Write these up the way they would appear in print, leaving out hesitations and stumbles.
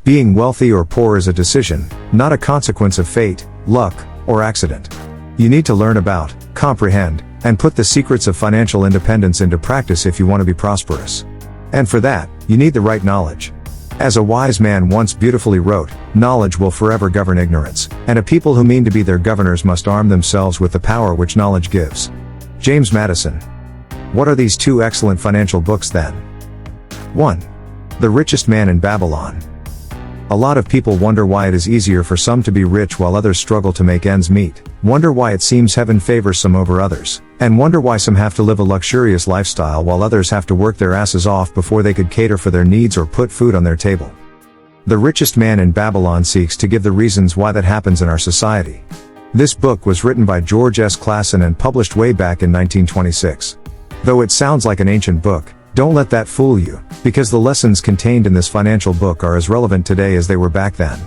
Being wealthy or poor is a decision, not a consequence of fate, luck, or accident. You need to learn about, comprehend, and put the secrets of financial independence into practice if you want to be prosperous. And for that, you need the right knowledge. As a wise man once beautifully wrote, knowledge will forever govern ignorance, and a people who mean to be their governors must arm themselves with the power which knowledge gives. James Madison. What are these two excellent financial books then? 1. The Richest Man in Babylon. A lot of people wonder why it is easier for some to be rich while others struggle to make ends meet, wonder why it seems heaven favors some over others, and wonder why some have to live a luxurious lifestyle while others have to work their asses off before they could cater for their needs or put food on their table. The Richest Man in Babylon seeks to give the reasons why that happens in our society. This book was written by George S. Clason and published way back in 1926. Though it sounds like an ancient book, don't let that fool you, because the lessons contained in this financial book are as relevant today as they were back then.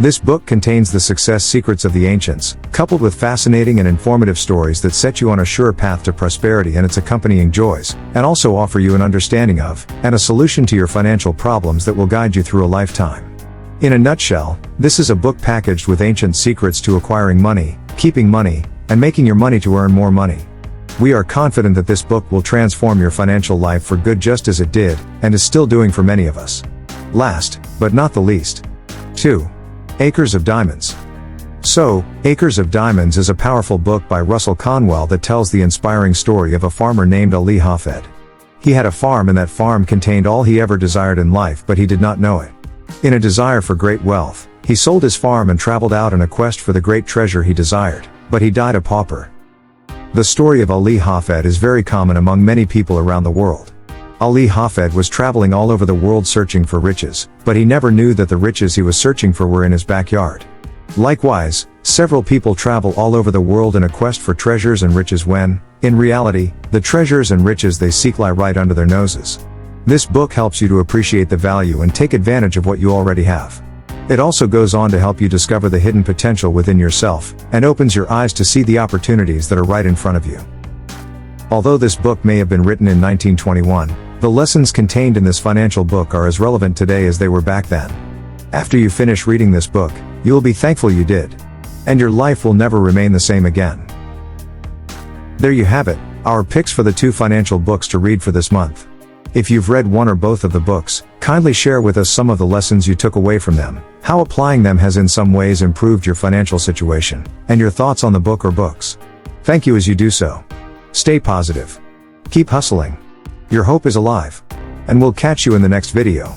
This book contains the success secrets of the ancients, coupled with fascinating and informative stories that set you on a sure path to prosperity and its accompanying joys, and also offer you an understanding of, and a solution to your financial problems that will guide you through a lifetime. In a nutshell, this is a book packaged with ancient secrets to acquiring money, keeping money, and making your money to earn more money. We are confident that this book will transform your financial life for good just as it did, and is still doing for many of us. Last, but not the least. 2. Acres of Diamonds. So, Acres of Diamonds is a powerful book by Russell Conwell that tells the inspiring story of a farmer named Ali Hafed. He had a farm and that farm contained all he ever desired in life, but he did not know it. In a desire for great wealth, he sold his farm and traveled out in a quest for the great treasure he desired, but he died a pauper. The story of Ali Hafed is very common among many people around the world. Ali Hafed was traveling all over the world searching for riches, but he never knew that the riches he was searching for were in his backyard. Likewise, several people travel all over the world in a quest for treasures and riches when, in reality, the treasures and riches they seek lie right under their noses. This book helps you to appreciate the value and take advantage of what you already have. It also goes on to help you discover the hidden potential within yourself, and opens your eyes to see the opportunities that are right in front of you. Although this book may have been written in 1921, the lessons contained in this financial book are as relevant today as they were back then. After you finish reading this book, you will be thankful you did. And your life will never remain the same again. There you have it, our picks for the 2 financial books to read for this month. If you've read one or both of the books, kindly share with us some of the lessons you took away from them, how applying them has in some ways improved your financial situation, and your thoughts on the book or books. Thank you as you do so. Stay positive. Keep hustling. Your hope is alive. And we'll catch you in the next video.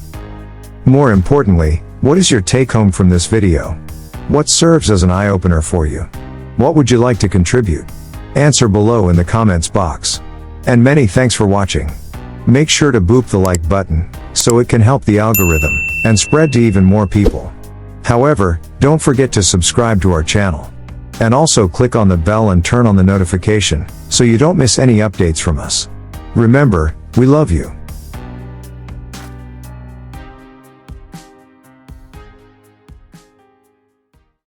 More importantly, what is your take-home from this video? What serves as an eye-opener for you? What would you like to contribute? Answer below in the comments box. And many thanks for watching. Make sure to boop the like button, so it can help the algorithm, and spread to even more people. However, don't forget to subscribe to our channel. And also click on the bell and turn on the notification, so you don't miss any updates from us. Remember, we love you.